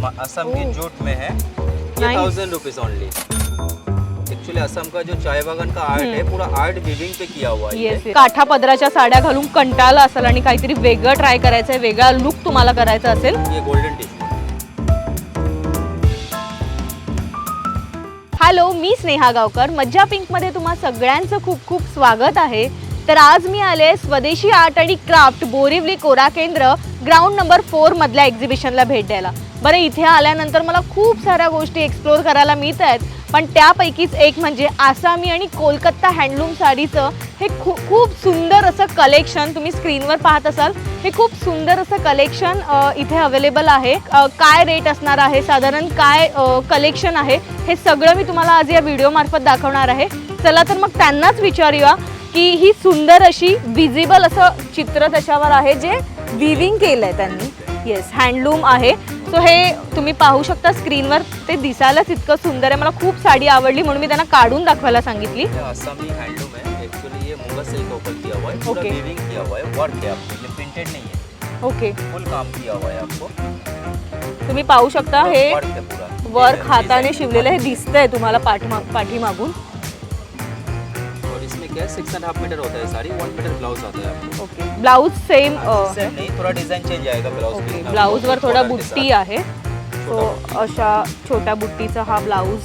असम की जूट में है, ये 1000 रुपीज ओनली। एक्चुअली असम का जो चाय बागान का आर्ट है पूरा आर्ट वीविंग पे किया हुआ है। येस, काठा पदराच्या साड्या घालून कंटाळला असेल आणि काहीतरी वेगळं ट्राय करायचंय, वेगळा लुक तुम्हाला करायचा असेल, ये गोल्डन टिश्यू। हॅलो, मी स्नेहा गावकर, मज्जा पिंकमध्ये तुम्हा सगळ्यांचं खूप खूप स्वागत आहे। तर आज मी आले स्वदेशी आर्ट आणि क्राफ्ट बोरिवली कोरा केंद्र ग्राउंड नंबर 4 मधल्या एक्झिबिशनला भेट द्यायला। बरं, इथे आल्यानंतर मला खूप साऱ्या गोष्टी एक्सप्लोर करायला मिळत आहेत, पण त्यापैकीच एक म्हणजे आसामी आणि कोलकाता हँडलूम साडीचं हे खूप सुंदर असं कलेक्शन तुम्ही स्क्रीनवर पाहत असाल। हे खूप सुंदर असं कलेक्शन इथे अवेलेबल आहे। काय रेट असणार आहे, साधारण काय कलेक्शन आहे, हे सगळं मी तुम्हाला आज या व्हिडिओ मार्फत दाखवणार आहे। चला तर मग त्यांनाच विचारूया की ही सुंदर अशी विजिबल असं चित्र त्याच्यावर आहे जे विविंग केलंय त्यांनी। येस, हँडलूम आहे। सो हे तुम्ही पाहू शकता स्क्रीनवर, ते दिसायलाच इतकं सुंदर आहे। मला खूप साडी आवडली म्हणून मी त्यांना काढून दाखवायला सांगितली। असमी हैंडलूम है, एक्चुअली ये मूंगा सिल्क का ऊपर किया हुआ है, पूरा वीविंग किया हुआ है, वर्क है आपको, ये प्रिंटेड नहीं है। ओके, फुल काम किया हुआ है आपको। तुम्ही पाहू शकता हे वर्क है पूरा, वर्क हाताने शिवलेलं हे दिसतंय तुम्हाला पाठीमागून। और इसमें क्या 6.5 मीटर होता है साड़ी, 1 मीटर ब्लाउज आता है आपको। ओके, ब्लाउज सेम सेम नहीं, थोड़ा डिजाइन चेंज आएगा ब्लाउज ओके, में। ब्लाउज वर थोडा बुट्टी आहे। सो अशा छोट्या बुट्टीचा हा ब्लाउज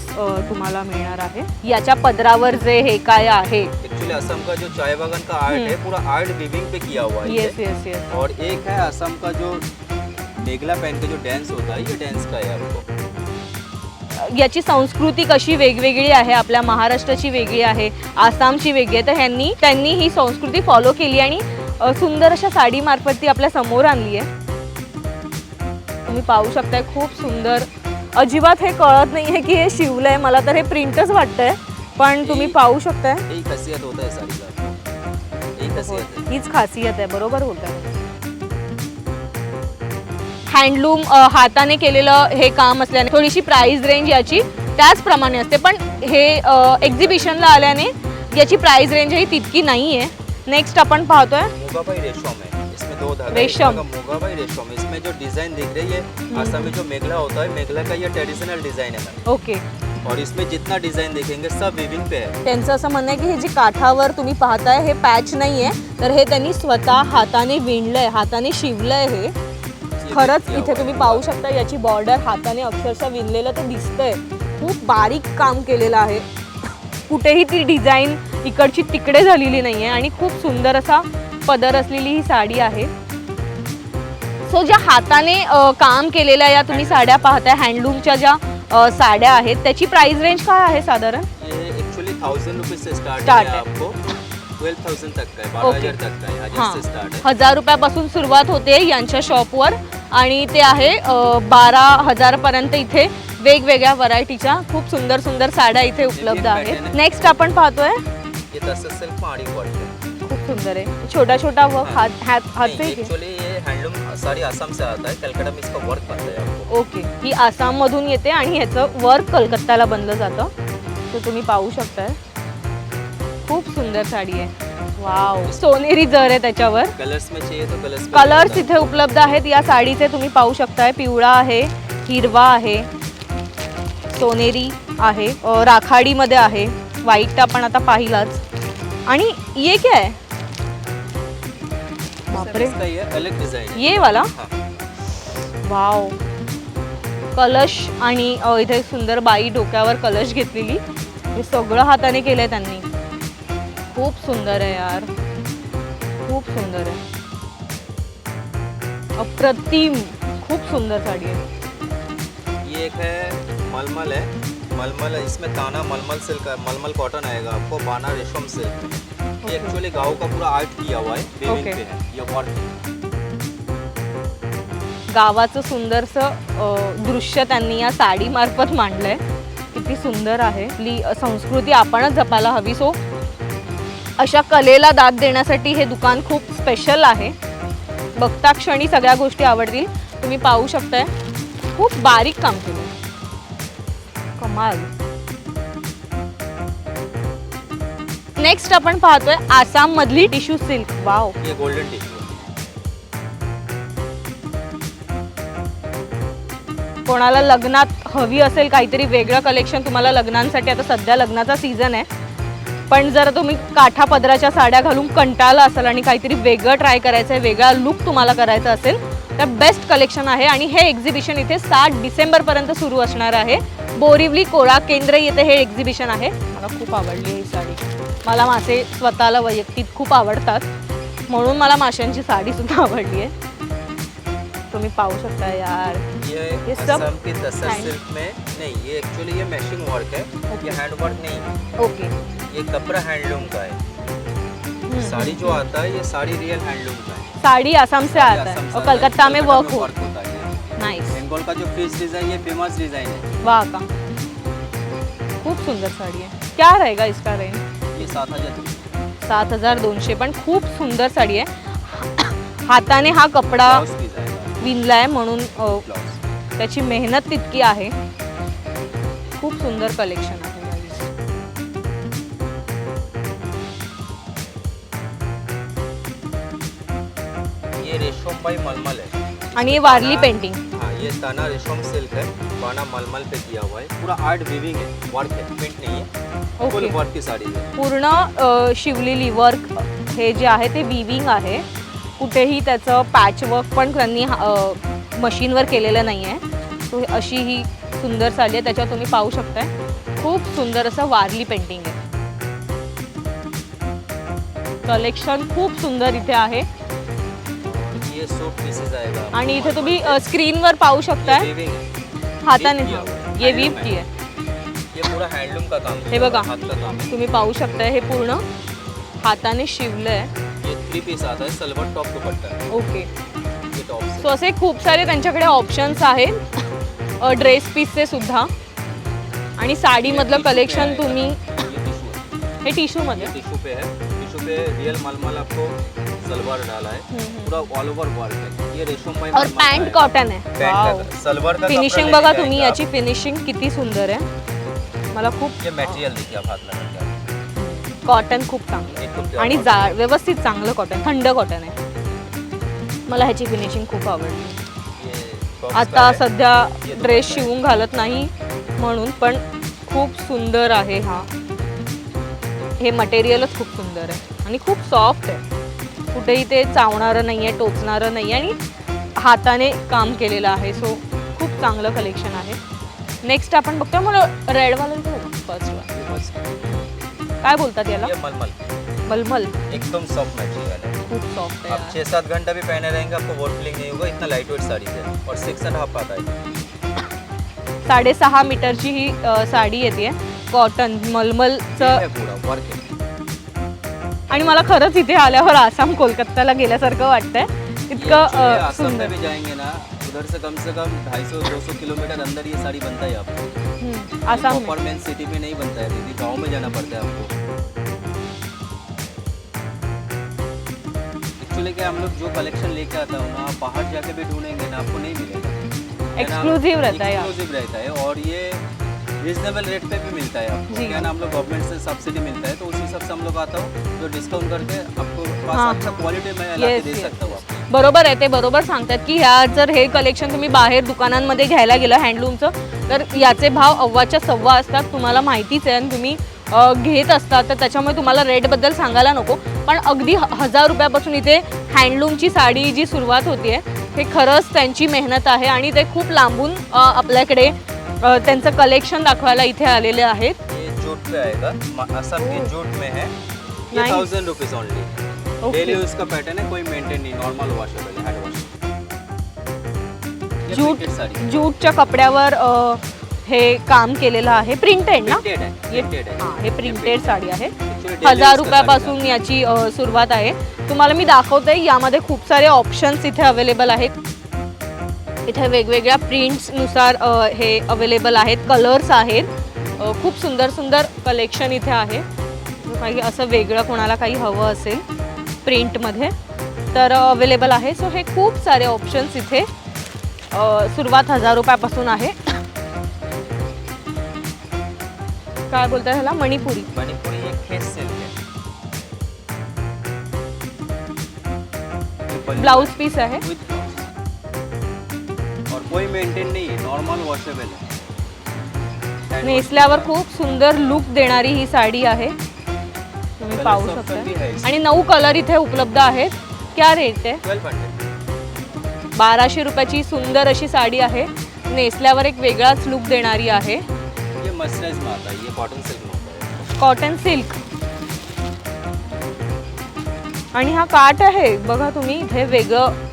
तुम्हाला मिळणार आहे। याच्या पदरावर जे हे काय आहे, एक्चुअली असम का जो चाय बागान का आर्ट है पूरा आर्ट वीविंग पे किया हुआ है। Yes yes yes. और एक है असम का जो मेघला पहन के जो डांस होता है, ये डांस का है आपको। याची संस्कृती कशी वेगवेगळी आहे, आपल्या महाराष्ट्राची वेगळी आहे, आसामची वेगळी आहे, तर त्यांनी ही संस्कृती फॉलो केली आणि सुंदर अशा साडी मार्फत ती आपल्या समोर आणली आहे। तुम्ही पाहू शकताय खूप सुंदर, अजिबात हे कळत नाहीये की हे शिवलंय, मला तर हे प्रिंटच वाटतंय, पण तुम्ही पाहू शकताय यही खासियत होता है साड़ी का, यही खासियत है। हीच खासियत आहे, बरोबर बोलताय। हँडलूम हाताने केलेलं हे काम असल्याने थोडीशी प्राइस रेंज याची त्याचप्रमाणे असते, पण हे एक्झिबिशनला आल्याने याची प्राइस रेंज ही तितकी नाही आहे। नेक्स्ट आपण पाहतोय मोगाबाई रेशम है, इसमें 2 धागे, रेशम, मोगाबाई रेशम। इसमें जो डिजाइन दिख रही है असम में जो मेघला होता है, मेघला का ये ट्रेडिशनल डिजाइन है मैम। ओके, और इसमें जितना डिजाइन देखेंगे सब वीविंग पे है। त्यांचं असं म्हणणं आहे की हे जे काठावर तुम्ही पाहताय हे पॅच नाहीये, तर हे त्यांनी स्वतः हाताने विणलंय, हाताने शिवलंय। हे खरंच इथे तुम्ही पाहू शकता याची बॉर्डर हाताने अक्षरशः विणलेलं ते दिसतंय, खूप बारीक काम केलेलं आहे, कुठेही ती डिझाईन इकडची तिकडे झालेली नाहीये आणि खूप सुंदर असा पदर असलेली ही साडी आहे। सो ज्या हाताने काम केलेल्या या तुम्ही साड्या पाहताय, हँडलूमच्या ज्या साड्या आहेत, त्याची प्राइस रेंज काय आहे साधारण? ये एक्चुअली 1000 रुपीज से स्टार्ट है आपको, 12,000 तक का है, 12,000 तक का है, 1000 से स्टार्ट है। 1000 रुपयापासून सुरुवात होते यांच्या शॉपवर आणि ते आहे 12,000 पर्यंत इथे वेगवेगळ्या व्हरायटीच्या खूप सुंदर सुंदर साड्या इथे उपलब्ध आहेत। नेक्स्ट आपण पाहतोय ये 10 सिल्क पहाड़ी वर्क है, खूप सुंदर आहे, छोटा छोटा वर्क हाथ से। एक्चुअली ये हैंडलूम साड़ी असम से आता है, कलकत्ता में इसका वर्क बनता है आपको। ओके, ही आसाम मधून येते आणि ह्याचं वर्क कलकत्ताला बनलं जातं। तर तुम्ही पाहू शकताय खूप सुंदर साडी आहे। वाव, सोनेरी जर आहे त्याच्यावर। कलर्स में चाहिए तो कलर्स इथे उपलब्ध आहेत या साडीचे, तुम्ही पाहू शकताय, पिवळा आहे, हिरवा आहे, सोनेरी आहे, राखाडीमध्ये आहे, व्हाईट आपण आता पाहिलाच। आणि ये क्या है? बापरे, ये अलग डिजाइन है ये वाला। हाँ। वाव, कलश आणि इथे सुंदर बाई डोक्यावर कलश घेतलेली, हे सगळं हाताने केलंय त्यांनी। खूप सुंदर आहे यार, खूप सुंदर आहे, अप्रतिम, खूप सुंदर साड़ी है। ये एक है मलमल है, मलमल है, इसमें ताना मलमल सिल्क है, मलमल कॉटन आएगा आपको, बाना रेशम सिल्क। ये एक्चुअली गाँव का पूरा आर्ट किया हुआ है, वीविंग पे है, ये वर्क। गावाचं सुंदरसं दृश्य त्यांनी या साडी मार्फत मांडलंय, किती सुंदर आहे। आपली संस्कृती आपणच जपायला हवी। सो अशा कलेला दाद देण्यासाठी हे दुकान खूप स्पेशल आहे, बघता क्षणी सगळ्या गोष्टी आवडतील। तुम्ही पाहू शकताय खूप बारीक काम केलं, कमाल। नेक्स्ट आपण पाहतोय आसाम मधली टिश्यू सिल्क। वाव, ये गोल्डन टिश्यू, कोणाला लग्नात हवी असेल काहीतरी वेगळं कलेक्शन, तुम्हाला लग्नांसाठी, आता सध्या लग्नाचा सीझन आहे, पण जर तुम्ही काठा पदराच्या साड्या घालून कंटाळला असाल आणि काहीतरी वेगळं ट्राय करायचं आहे, वेगळा लुक तुम्हाला करायचा असेल, तर बेस्ट कलेक्शन आहे. आणि हे एक्झिबिशन इथे 7 डिसेंबरपर्यंत सुरू असणार आहे. बोरिवली कोरा केंद्र येथे हे एक्झिबिशन आहे. मला खूप आवडली ही साडी. मला मासे स्वतःला वैयक्तिक खूप आवडतात, म्हणून मला माशांची साडी सुद्धा आवडली आहे. तुम्ही पाहू शकता यार, ये सब असम की तसर सिल्क में नहीं, ये एक्चुअली ये मैशिंग वर्क है, ये हैंड वर्क नहीं है, ओके. ये कपड़ा हैंडलूम का है. साड़ी जो आता है ये साड़ी रियल हैंडलूम का है. साड़ी असम से आता है और कलकत्ता में वर्क हो. होता है. नाइस. बंगाल का जो फिश डिजाइन ये फेमस डिजाइन है. वाह का, खूप सुंदर साड़ी है. क्या रहेगा इसका रेंज? ये 7,000 7,200. पण खूप सुंदर साडी आहे. हाताने हा कपडा ब्लाउज पीस आएगा. विणलाय म्हणून ब्लाउज त्याची मेहनत तितकी आहे. खूप सुंदर कलेक्शन आहे guys. ये रेशम बाई मलमल है. आणि हे वारली पेंटिंग. हाँ, ये ताना रेशम सिल्क है, बाना मलमल पे किया हुआ है. पूरा आर्ट वीविंग है, वर्क है, प्रिंट नहीं है. फुल ओके. वर्क की साड़ी है. पूर्ण शिवलेली वर्क हे जे आहे ते विविंग आहे. कुठेही त्याचं पॅच वर्क पण त्यांनी मशीनवर केलेलं नाही आहे. तो अशी ही सुंदर साडी आहे. त्याच्यावर तुम्ही पाहू शकताय खूप सुंदर असं वारली पेंटिंग आहे. कलेक्शन खूप सुंदर इथे आहे. ये सूट पीसेस आएगा. आणि इथे तुम्ही स्क्रीनवर पाहू शकताय ये weaving है. हाताने. किया हुआ है. ये Handloom वीव की आहे. ये पूरा हैंडलूम का काम है. हे बघा. हाथ का काम है. तुम्ही पाहू शकताय हे पूर्ण हाताने शिवलंय. ये 3 पीस आता है, सलवार टॉप दुपट्टा. ओके. ये टॉप से. सो असे खूप सारे त्यांच्याकडे ऑप्शन्स आहेत ड्रेस पीसचे सुद्धा. आणि साडीमधलं कलेक्शन तुम्ही ये टिश्यू है. हे टिश्यूमध्ये. ये टिश्यू पे है. टिश्यू पे रियल मलमल आपको सलवार डाला है. पूरा ऑल ओवर वर्क है. ये रेशम बाई और मलमल पॅन्ट है. कॉटन आहे. Pant wow. का सलवार का फिनिशिंग कपड़ा बघा लेके तुम्ही, जाएंगे याची फिनिशिंग किती सुंदर आहे. मला खूप आप. ये मटेरियल देखिए आप हाथ लगा के. कॉटन खूप चांगलं एकदम आहे. pure आणि cotton. जाड व्यवस्थित चांगलं कॉटन, थंड कॉटन आहे. मला ह्याची फिनिशिंग खूप आवडली. ये टॉप्स का आता है. सध्या ये ड्रेस दुपट्टा है. शिवून घालत नाही म्हणून, पण खूप सुंदर आहे हा. हे मटेरियलच खूप सुंदर आहे आणि खूप सॉफ्ट आहे. कुठेही ते चावणारं नाही आहे, टोचणारं नाही आहे आणि हाताने काम केलेलं आहे. सो खूप चांगलं कलेक्शन आहे. नेक्स्ट आपण बघतो मला रेडवाला फर्स्ट ये बस. काय बोलतात याला? ये मलमल मलमल. एकदम सॉफ्ट मटेरियल है. खूप सॉफ्ट आहे आप यार. 6-7 घंटा भी पहने रहेंगे आपको वॉट फीलिंग नहीं होगा. इतना लाइट वेट साड़ी है और 6.5 आता है. 6.5 मीटरची ही साडी येते. कॉटन मलमलचं. है पूरा वर्क है. आणि मला खरंच इथे आल्यावर आसाम कोलकाताला गेल्यासारखं वाटतंय. ये इतकं actually आसाम में सुंदर. भी जाएंगे ना, उधर से कम 250-200 किलोमीटर अंदर ये साड़ी बनता है आपको. आसाम में. प्रॉपर मेन सिटी में नहीं बनता है दीदी, गांव में जाना पड़ता है आपको. एक्चुअली क्या हम लोग जो कलेक्शन लेके आता हूँ ना, आप बाहर जाके भी ढूंढेंगे ना आपको नहीं मिलेगा. एक्सक्लूसिव रहता है यहाँ. एक्सक्लूसिव रहता है और ये रीजनेबल रेट पे भी मिलता है आपको. जी. क्या ना हम लोग गवर्नमेंट से सब्सिडी मिलता है, तो उस हिसाब से हम लोग आता हूँ जो डिस्काउंट करके आपको पास हाँ, अच्छा हाँ. क्वालिटी में ला के Yes, दे yes. सकता हूँ आपको. बरोबर आहे. ते बरोबर सांगतात की ह्या जर हे कलेक्शन तुम्ही बाहेर दुकानांमध्ये घ्यायला गेलं हँडलूमचं, तर याचे भाव अव्वाच्या सव्वा असतात. तुम्हाला माहितीच आहे आणि तुम्ही घेत असतात, तर त्याच्यामुळे तुम्हाला रेटबद्दल सांगायला नको. पण अगदी 1,000 रुपयापासून इथे हँडलूमची साडी जी सुरुवात होते हे खरंच त्यांची मेहनत आहे आणि ते खूप लांबून आपल्याकडे त्यांचं कलेक्शन दाखवायला इथे आलेले आहेत. ये जूट पे आएगा, असम के जूट में है. ये Nice. 1000 rupees only. Okay. Daily use का पैटर्न है, कोई मेंटेन नहीं, नॉर्मल वॉशेबल है, हैंड वॉश. ये जूट printed साड़ी. जूटच्या कपड्यावर हे काम केलेलं आहे. प्रिंटेड ना? Printed है, printed है. हां, हे प्रिंटेड साडी आहे. Actually daily 1,000 use का रुपयापासून साड़ी याची सुरुवात आहे. तुम्हाला मी दाखवते. यामध्ये खूप सारे ऑप्शन्स इथे अवेलेबल आहेत. इथे वेगवेगळ्या प्रिंट्सनुसार हे अवेलेबल आहेत. कलर्स आहेत. खूप सुंदर सुंदर कलेक्शन इथे आहे. काही असं वेगळं कोणाला काही हवं असेल प्रिंटमध्ये तर अवेलेबल आहे. सो हे खूप सारे ऑप्शन्स इथे सुरुवात 1,000 रुपयापासून आहे. काय बोलतात ह्याला? मणिपुरी. मणिपुरी एक खेस सिल्क है. ये पल्लू ब्लाउज है, पीस आहे. with blouse. और कोई मेंटेन नहीं है, नॉर्मल वॉशेबल है। नेसल्यावर खूप सुंदर लुक देणारी ही साडी आहे, तुम्ही Colours पाहू option भी है शकता. इसमें. आणि 9 कलर इथे उपलब्ध आहेत. क्या रेट आहे? 1200. 1200 रुपयाची सुंदर अशी साडी आहे. नेसल्यावर एक वेगळाच लुक देणारी आहे. ये मसराइज में आता है, ये कॉटन सिल्क में होता है। Cotton silk. आणि हा काठ आहे बघा तुम्ही, इथे वेगळं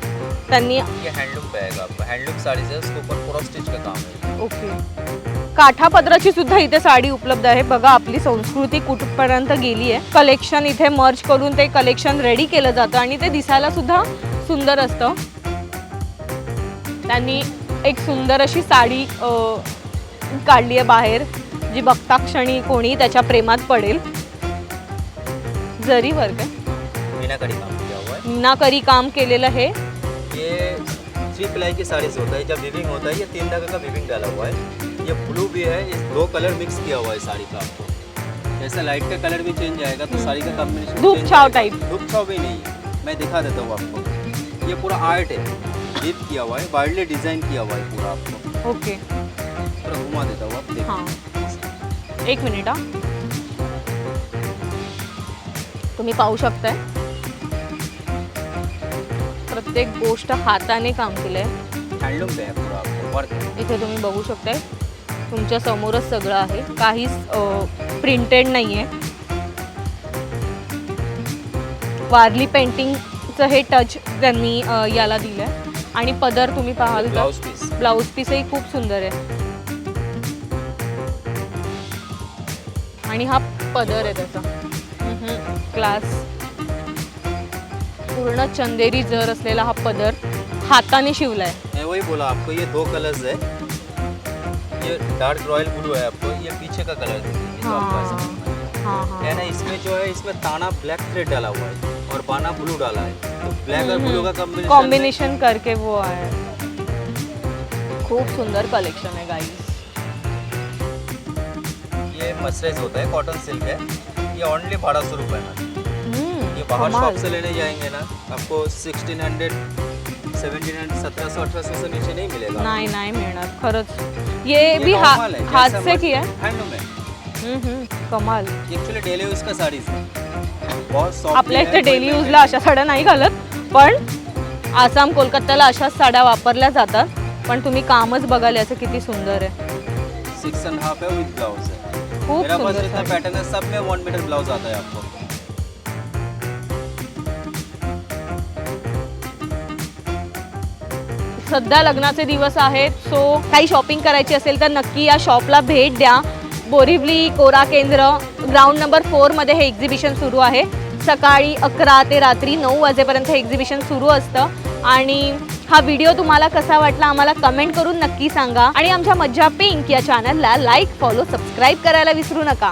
त्यांनी. ये हैंडलूम पे आएगा आपको, हैंडलूम साड़ी है, उसके ऊपर पूरा स्टिच का काम है। ओके. काठापदराची सुद्धा इथे साडी उपलब्ध आहे. बघा आपली संस्कृती कुठपर्यंत गेली आहे. कलेक्शन इथे मर्ज करून ते कलेक्शन रेडी केलं जातं आणि ते दिसायला सुद्धा सुंदर असतं. त्यांनी एक सुंदर अशी साडी काढली आहे बाहेर, जी बघता क्षणी कोणी त्याच्या प्रेमात पडेल. जरी वर्क आहे, मीनाकारी काम किया हुआ है। मीनाकरी काम केलेलं आहे. ये 3 प्लाई की साड़ी से होता है, जब विविंग होता है ये 3 धागे का विविंग डाला हुआ है। ये ब्लू भी है, ये 2 कलर मिक्स किया हुआ है साड़ी का आपको। जैसा लाइट का कलर भी चेंज आएगा तो साड़ी का कॉम्बिनेशन धूप छाव टाइप. धूप छाव भी नहीं है, मैं दिखा देता हूँ आपको। ये पूरा आर्ट है, डीप किया हुआ है, वाइडली डिजाइन किया हुआ है पूरा आपको। ओके. पूरा घुमा देता हूँ आप देखो। हां, एक मिनिट. तुम्ही पाहू शकताय प्रत्येक गोष्ट हाताने काम केलंय. हैंडलूम पे है पूरा आपको वर्क है। इथे तुम्ही बघू शकताय, तुमच्या समोरच सगळं आहे, काहीच प्रिंटेड नाही आहे. वारली पेंटिंगचं हे टच त्यांनी याला दिलंय. आणि पदर तुम्ही पाहाल तर ब्लाउज पीस। ब्लाऊज पीसही खूप सुंदर आहे. आणि हा पदर आहे त्याचा क्लास, पूर्ण चंदेरी जर असलेला हा पदर हाताने शिवलाय. मैं वही बोला आपको, ये 2 कलर्स है। ये डार्क रॉयल ब्लू है आपको, ये पीछे का कलर देखिए जो आपको ऐसा दिख रहा है। हाँ है ना, इसमें जो है इसमें ताना ब्लैक थ्रेड डाला हुआ है और बाना ब्लू डाला है, तो ब्लैक और ब्लू का कॉम्बिनेशन करके वो आहे. खूप सुंदर कलेक्शन आहे गाईज. ये मसराइज होता है, कॉटन सिल्क है। ये ओनली 1200 रुपये में। ये बाहर शॉप से लेने जाएंगे ना, आपको 1600, 1700, 1700, 1800 से नीचे नहीं मिलेगा। नाही नाही मिळणार खरंच. ये भी normal है, हाथ जैसा से मर्जी- किया है. हैंडलूम है। कमाल. एक्चुअली डेली यूज का साड़ीज है, बहुत सॉफ्ट। आपल्या इथे डेली यूजला अशा साड्या नाही घालत, पण आसाम कोलकात्याला अशाच साड्या वापरल्या जातात. पण तुम्ही कामच बघाल याचं किती सुंदर आहे. 6.5 है विद ब्लाउज है। खूप मेरा पास सुंदर जितना साडी. पैटर्न है सब में 1 मीटर ब्लाउज आता है आपको। सध्या लग्नाचे दिवस आहेत, सो काही शॉपिंग करायची असेल तर नक्की या शॉपला भेट द्या. बोरिवली कोरा केंद्र ग्राउंड नंबर 4 मध्ये हे एक्झिबिशन सुरू आहे. सकाळी 11 ते रात्री 9 वाजेपर्यंत हे एक्झिबिशन सुरू असतं. आणि हा व्हिडिओ तुम्हाला कसा वाटला आम्हाला कमेंट करून नक्की सांगा. आणि आमच्या मज्जा पिंक या चॅनलला लाईक, फॉलो, सबस्क्राईब करायला विसरू नका.